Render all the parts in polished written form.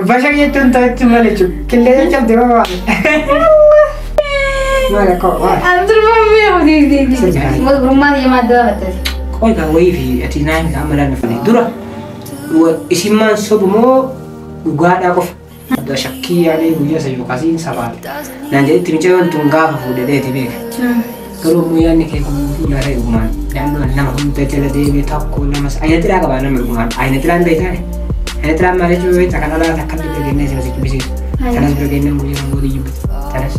Bashaknya tuntut cuma lucu. Kalian jam dia apa? Mana kau? Anjir mami aku di. Mau rumah dia mana ada? Kau dah wifi, ati naik amalan apa ni? Dura, isiman sobumo, gua ada kau. Ada syaki ada buaya saya kasih sabar. Nanti timcon tungga fude deh tibe. Kalau buaya ni kayak kamu nara rumah, dan nama kamu terjadi deh takku nama. Ayat tidak apa nama rumah, ayat tidak ada kan? Ayat tidak mana cuy, takkan ada takkan diberikan saya masih bisa. Terus berikan buaya mau dijemput. Terus.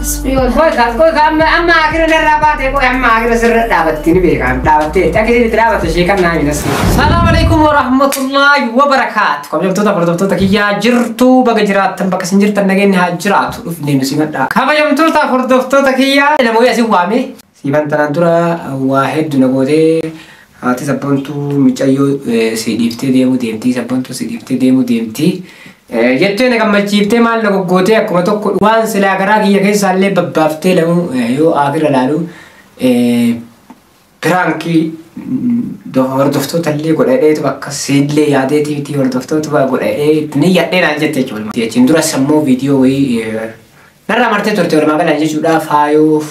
Koi amma akhirnya rapat ya koi amma akhirnya seret dapat ini bekan dapat teh tak kiri dapat sih kan nami nasi. Assalamualaikum warahmatullahi wabarakatuh. Kami betul tak betul tak ya jirtu bagai jerat tanpa kesenjir tanagin hajirat uf ini mesti mata. Kami betul tak betul tak ya nama ya si wami si bantaran tura wahid dunagode hati sabantu micayo si difte demo DMT sabantu si difte demo DMT. Jette ne kam chifte mal no gote akkuma tokko waan sila garaa kiyya keessa illee babbaaftee lamu yoo agira laalu piraanki hordoftoota illee godhadheetu bakka seellee yaadeetiiti hordoftoota godhadhee ni yadhee naan jette jechuudha. Jechuun dura sammuu viidiyoo wayii narraa martee turte walumaa galaan jechuudha faayoo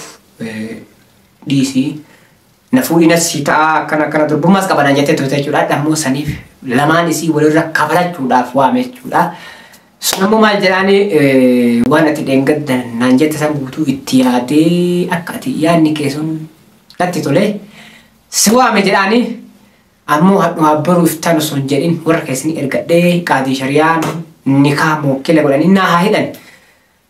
dhiisii na fuudhinas si ta'a akkana durbummaas qabanaan jettee turte jechuudha. Dhammoo saniif lamaan isii walirra kabalachuudhaaf waame jechuudha. Sunammoo maal jedhaani waan ati dheengaddan naan jette san guutuu itti yaadee akka ati yaadni keessuun natti tole si waame jedhaani ammoo hadhuma baruuf tan osoo hin jedhin warra keessanii ergadhee qaadii shari'aan nikaa mookkila godhanii naa haa hidhan.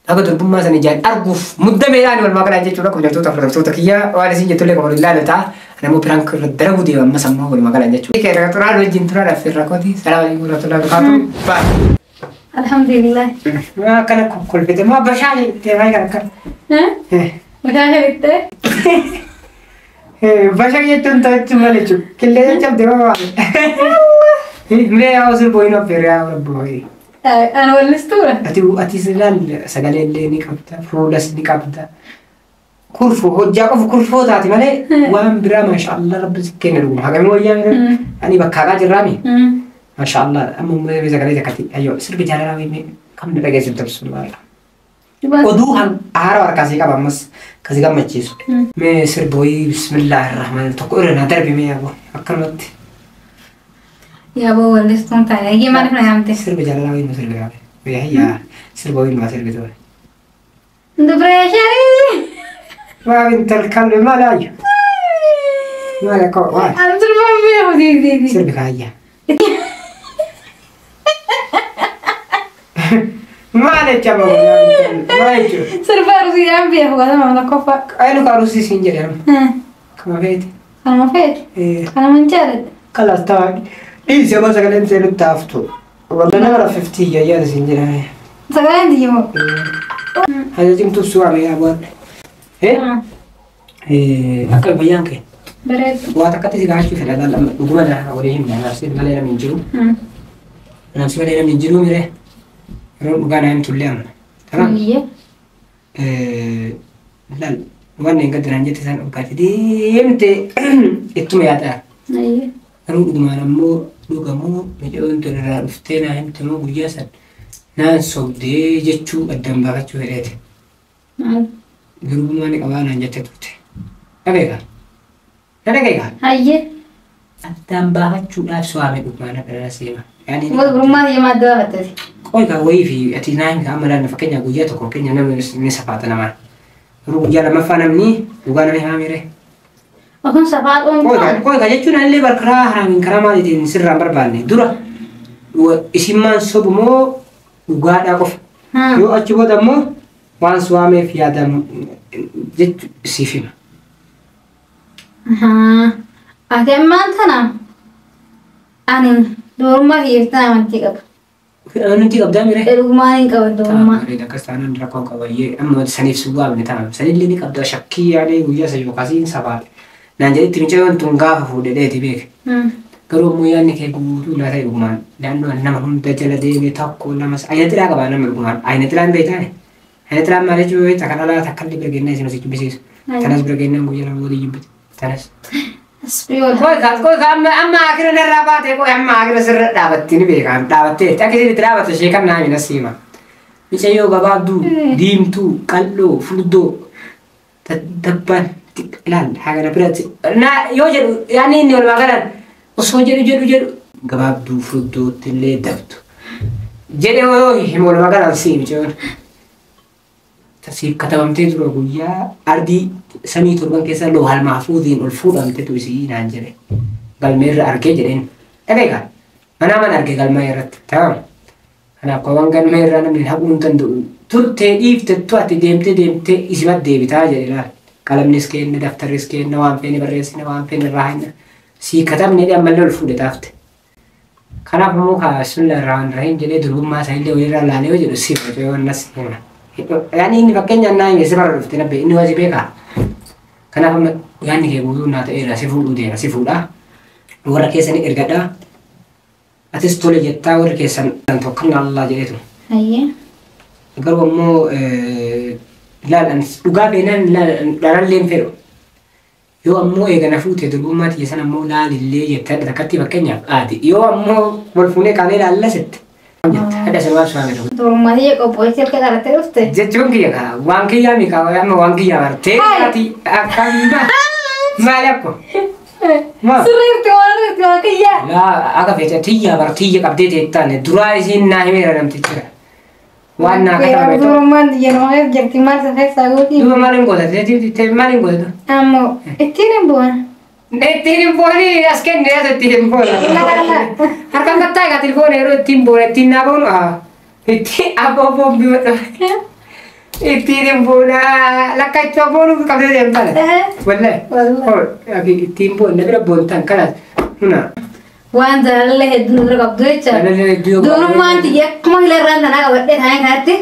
Akka durbummaa sana ijaan arguuf muddameedhaan walumaa galaan jechuudha. Hojjettoota hordoftoota kiyya waan isin jettullee qabu ilaalataa. Namu prank darbu dia amma sammo walumaa galaan jechuudha. Kaya turan wajjin turan affirra kooti. Salaamu alaykum warahmatullahi wabarakatuh. Bye. Alhamdulillah. Kana kolfite ma bashaani te vai kana. Bashaani bitte. Bashaani tuntut cuma lucu. Kalian jam dia apa? Me awasir boy no peria boy. Ana wallistura. Ati silan sagale ni kapta, fulas ni kapta. Kurfu hojjaa qofa kurfoo taati malee waan biraa maashaallah rabbi sikkeen dhugu hagamii wayyaa mire ani bakkaagaa jirraami maashaallah amma umree sagalee takkati ayyoo sirbi jaalalaa wayii kamni dhageessu dabsu maala oduu haara harkaasii qaba ammas kasi gammachiisu mee sirbi wayii bismillaahi irrahmaan tokko irra naa darbi mee yaaboo akkanumatti yaaboo wallistuun taa'e ayyee maaliif na yaamte sirbi jaalalaa wayii nu sirbi gaabe wayyaa sirbi wayii nu maa sirbi ture dubireesharii ما بنت الكلب ما لا يجي ما لا كو واي أنا ترى ما في سيربك هيا ما له جمع ما يجي سيربك روسي يا بيه هو هذا ما له كفا أنا كاروسي سينجر يا كم فيت أنا ما فيت أنا من جارد خلاص تمام إيه سبب سكالين سيلو تافتو والله أنا مرة 50 يا سينجر هاي سكالين دي يوم هذا جم تسوى يا أبوان أكل بيانك برد واتكتي سيجاشي في هذا لما نقول أنا أوريهم أنا نفسي ما لنا من جرو أنا نفسي ما لنا من جرو مره نقول أنا توليان تمام لا وانا نقدر نجت سان وقتي دي إمتى إتوم ياتا أيه أنا نقول ما نمو نقول مجرون ترى رفتنا إمتى مو بجاسن ناس صدق جتشو قدام بقى شو هريته Guru mana kawan anja tetute. Apa ya? Ada kayak? Aye. Tambah cuda suami mana pada sih. Yani. Mau rumah dia mana ada? Koi ka wifi ati nang amalan fakenya guya to kokenya na ni sapata nama. Ru guya lama fanam ni bukan ni hamire. Aku sapat om. Koi ka jechu na le barkara hamin karama di sirra barbani. Dura. Isiman sobumo gua kof. Yo achi bodamo waan suame fi adam jet sifima ate mantana ani dorma hirtana mantiqab anu tiqab damire rumani qab dorma rida kasana ndrakon qabaye amma sanif suwa ne tamam sanil ni qabda shakki yani guya sayo qasin sabal nanje timcheon tunga fude de tibek garo muyani ke guru la tay ruman dan nama hum dajala de takko lamas ayatira qabana ruman ayatira beitane أنا ترى ما رجعوا تكلم لا تكلم برجعنا زين وزيج بيسيس تناس برجعنا مقولنا مودي يبت تناس Asbiyoon. Koi amma akhirnya nerapat ya koi amma akhirnya serat dapat ini bekan dapat teh tak kira dapat sih kan nami nasima. Bisa yo gabadu dim tu kallo fudo depan lan haga berat na yo jadi yani ini orang makanan usul jadi gabadu fudo tele dabtu. Jadi yo himol makanan sih macam تسيب كتبت تدرو ويا أردي سميت ربنا كيسا لو هالمحفوظين والفوضى أنت توسيين عنجري قال مير أركي جرين أبيك أنا ما أركي قال ما يرت تمام أنا قوان قال مير أنا من هبون تندو ترتي إيف تتواتي ديمتي إسمات دي بتاجري لا قلم نسكين دفتر نسكين نوام فيني بريسي نوام فيني الراحين سي كتبني دي أمال الفوضى تافت كان أفهموها بسم الله الرحمن الرحيم جري دروب ما سهل ويرا لالي وجري السيف وجري الناس هنا يعني إني فكرني أنا يسمع رفتنا به إنه واجب بيكا كنا هم يعني كيقولون نات إيه راسفول ودي راسفولا ورا كيسني إرجعنا أتستولي جتا ورا كيسن توكلنا الله جلته أيه قالوا مو لا لقابنا لا لين فيرو يو مو إيه كنا فوت يدلوا ما تيسنا مو لا للي جتا تكتي فكرني عادي يو مو والفوني كان لا ست هذا سبب سؤالنا. Rumah dia kau boleh cerita kalau terus tu. Jujur dia kah, wangki ya mika, ya mau wangki ya berarti hati akan malak ko. Suruh tu orang tu wangki ya. Lah, agak beda tiya berarti ya kapte teta ne. Dua isin nahi mera nam tiya. Wana kata betul. Rumah dia rumah jadi macam saya sahaja. Dua malam kau dah, jadi malam kau dah. Amo, itu ni bukan. Tirim poli, asken dia tu tirim poli. Harkan kata ya tirim itu tirim poli, tirim apa pun itu apa pun biut. Tirim poli, lakai coba pun kau dah jempol. Boleh. Oh, lagi tirim poli, ni berapa bontan kalah. Mana? Wan jalan leh dulu berapa dua cer. Dulu manti ya, kamu hilang randa nak awak deh hang hati.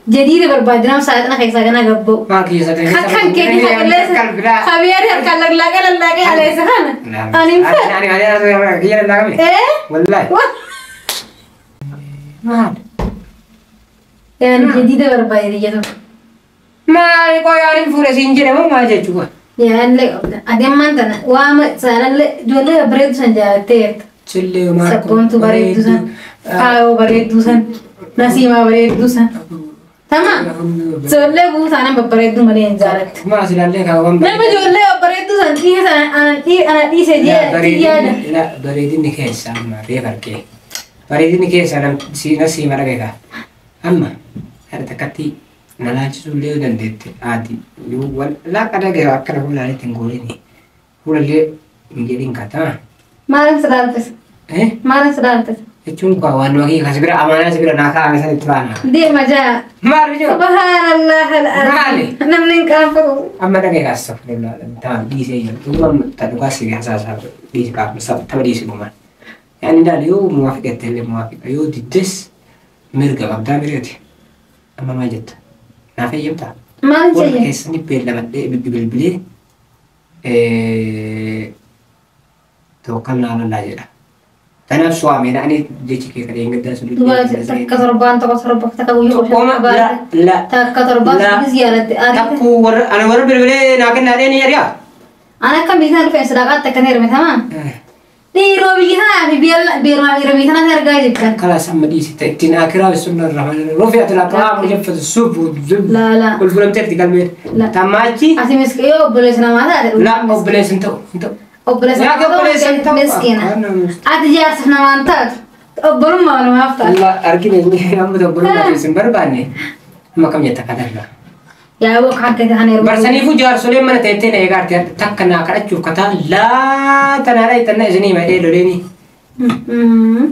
Jadi dia berbadram saat nak eksagan agak bu. Kisah dia. Kan kini hakilas. Khabiar ya kalau lagi halis kan. Anim fit. Ada dia lagi. Wallahi. Mad. Yani jadi dia berbadram dia tu. Mal kau yang full sinjir apa macam juga. Yani le ada mantan. Wah sana le jual le bered saja ter. Cile mar. Sabun tu bered tu san. Kau bered tu san. Nasi ma bered tu san. Tamam. Jualan bukan sana beberapa itu mana yang jalan. Masih lagi kawan. Nama jualan beberapa itu santi anak di saja. Tidak beredin ni kisah sama dia pergi. Beredin ni kisah dalam nasi mana kaya. Amma ada takati nalaj jualan dan dete adi. Jual lah kada kaya akar hulai tenggul ini. Hulai menjadi kata. Marang sedang tes. Marang sedang tes. Cuma kawan lagi kasih bera amanah sebera nakal misalnya terana. Dia macam. Malu je. Subhanallah al-azim. Nampak apa? Amma dah kaya kasih sebera tam di sini. Cuma tak ada kasih biasa di sekarang besar tapi di sini mana. Yani dah liu muafik etele muafik. Ayo dites merga abda mereti. Amma majat. Nafi jemta. Mana saja. Orang kes ni bela mati beli. Tawakal na Allah aja. Tanah suami nak ni dia cakap kata yang kita sudah. Dua keterban tak kau yuk. La. Tak keterban ziyarat. Takku anak orang berbeza nak kena ada ni ya. Anak kan bisa ada sedekah tak kena remeh sama. Ni robi kita biar robi kita nak harga je kan. Kalau sama di situ tina akhirnya Bismillahirrahmanirrahim. Rofi adalah apa mujafat subuh. La. Kul bulan tertigal mer. Tamaji. Asih meskiyo boleh senama ada. La boleh sentuh. Operasi itu miskina. Ada jas nama antar. Belum malu maafkan. Allah argin ini kamu tu belum ada sembar bani. Makam ya tak ada lah. Ya aku kan kita hanya. Bersani fujar soleh mana tete na egar tiap tak kena kerja kata la tanara itu na sini macam dulu ni.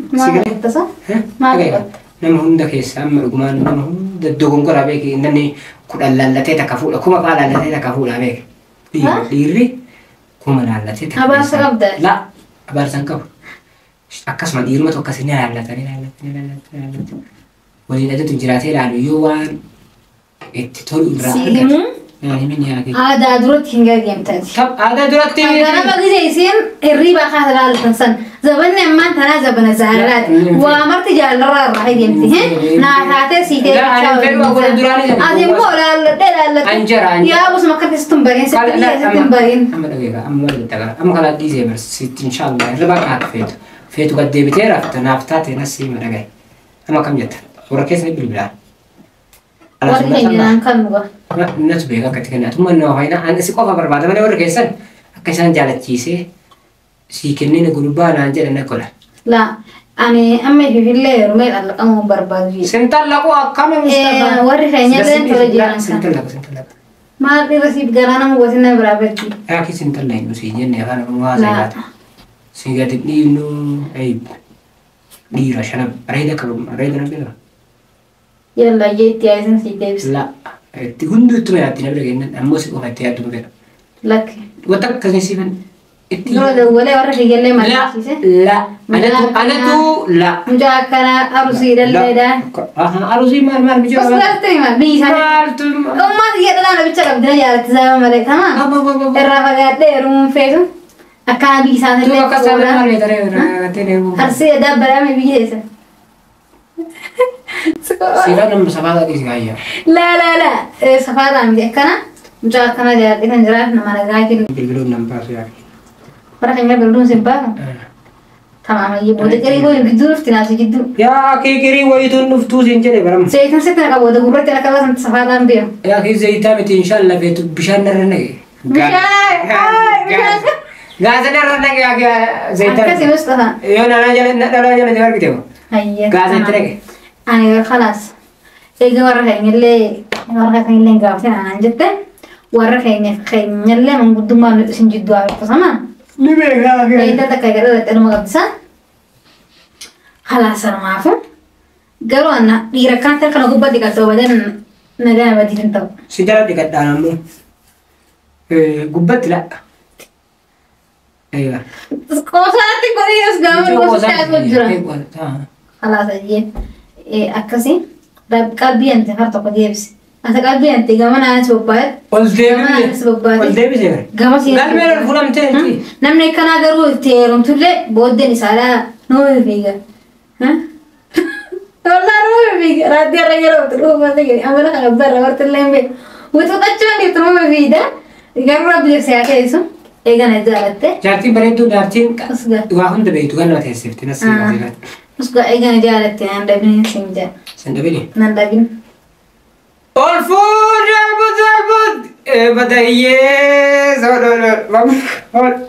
Mana itu sah? Mana? Nama hunda kisah meruguman nama hunda dogon kau rabe ki nani kuda lalla tete kafu. Aku mak lalla tete kafu rabe. Diri. Kumana Allah tete. Abar sakap dah. La, abar sangkap. Akas mah di rumah tu kasih ni Allah tadi. Boleh ada tu jelasnya lalu yuan. Itu tu berapa? Simu? Nah ini ni lagi. Ada durat hingga game tadi. Kap ada durat ni. Karena bagi saya riba khas lalu pensan. زبني ما أنت أنا زبنا زعلات وأمرت جال راح يمتي ناتاتي سيتي لا أنا فين ما أقول دراني هذه مو لا أنجر يا أبو سما كنت استنبرين ستنبرين أما دقيقة أما تقرأ أما خلاص دي زي بس ست إن شاء الله ربع قاعد فيتو قد ديبتي رفت نافتاتي نسي ما دقي أما كم جت وركيس نبي البلاد وركينا كم بقى الناس بيجا كتكلم ثم إنه هنا أنا سيقف برباد ما نور كيسن كيسن جالت تيسي سيكني نقول بانا أنجل ناكله لا أنا أمي في الليل رميل على أمم برباد سنتال لقوا كم مستوى وركينا لين ترجع سنتال ما أدري رسيب جرانا مو وسنا برابرتي أكيد سنتال لين مسيجين يا خان ما زيادة سيجات إنه عيب ديرا شنب ريدا كلام ريدا نبينا يلا جيت يا إنسان سيديبس لا تقول ترى هاتي نبرة إن أموس أو هاتي هاتو بيرا لك وتك كذا لو ده ولا ورا في جل ما لا أنا تو لا مجاكنا أرسي للدا أرسي ما بيجوا بس لا تريما بيسا أمم يلا أنا بتشرب بدنا يا تزاوم عليه تمام الرفقات ده روم فيهم أكان بيسا تو أكسر ما بيجي ترى أرسي ده برامي بيجي سيرا نم سفادا دي سكايا لا سفادا عندي كنا مجاكنا جا دي نجرا نما نجاكين بالبلون نم باس يا برا بلون سبا تمام يبود كري هو يبدو نفتنا سجدو يا كيري ويتون نفتو زينجري برام زيتون ستنا كابود غورة تلا كلا سنت سفادا بيو يا كي زيتا بت إن شاء الله بيت بشان نرنة غاز نرنة يا زيتا كسي مستفى يوم أنا جل جوار كتير هيا غاز نترك أنا خلاص إيه ورا اللي قافتين أنا جدة ورا خيني اللي من قدام ما سنجدوا على فسمة نبيها إيه ده كذا ده ما قبضة خلاص أنا ما أفهم قالوا أنا يركان ترى كنا قبضة دي كتوه بعدين نجا بدي نتو سجارة دي كده أنا مو قبضة لا أيوة كوسات كوريوس قاموا كوسات وجرا خلاص أجي أكسي ده قلبي أنت هرتو قديبس أنت قلبي أنت كمان أنا سببات والديبس يا كمان سير قال مير الفلان تاني نمني كنا قرو تيرم تولي بودني سالا نوي فيجا ها والله نوي فيجا رادي رجعوا تروح ما تيجي أملا خبر ورت اللهم بي وتقطعني تروح فيدا قرو ربي سياكه اسم إيه كان إزالته جاتي بريدو دارتين واحد دبيتو كان ما تحسبت نسي ما مسكو إيه كان إزالته أنا دبني سيمجا سندبيني نندبين الفول البود بداية زود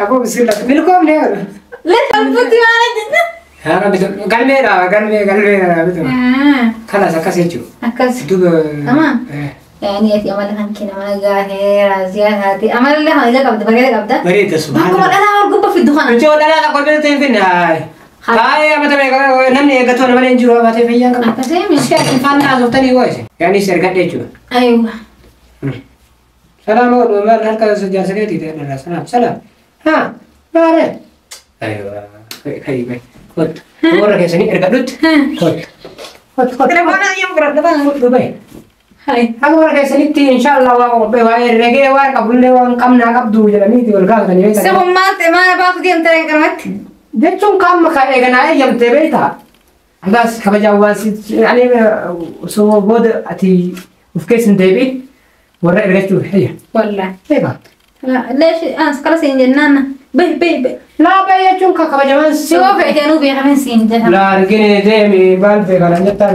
أبو بسيط ملكم ليه لا البود ما عندنا ها بيتو قال بيتو خلاص أكاسيتشو أكاس دوب تمام يعني يأتي أمل هم كنا من جاهر رازيا هاتي أمل اللي هم إذا قبض بقى قبضة بريد سبحان الله أنا أقول قبض في الدخان نجوا لا قبل بيتين فين هاي هاي ما تبغى نمني قطعنا ما نجوا ما تبغى يا كم أكاسي مش فان نازل تاني وايش يعني سرقة ديجوا أيوة سلام أقول ما نركز سجى سكتي ترى سلام ها ما عليه أيوة خيبة خد مرة كيسني اركضت خد أنا يوم قرأت نبغى دبي هاي أقول لك سنتي إن شاء الله وبواي الرجال واي قبل لي وان كم نقبض جلني تقول كذا تاني سبب ما باخذ يوم ترى كرمت جتشون كم خير كنا يوم تبيتها بس كبجا واس يعني سو بود أتي وفكيس تبي ورا الرجال هي والله هيبا ليش أنا خلاص إنجننا بي لا بيا جتشون كبجا واس شو في كانوا بيخافين سين لا رجعني دمي بال في كلام جتان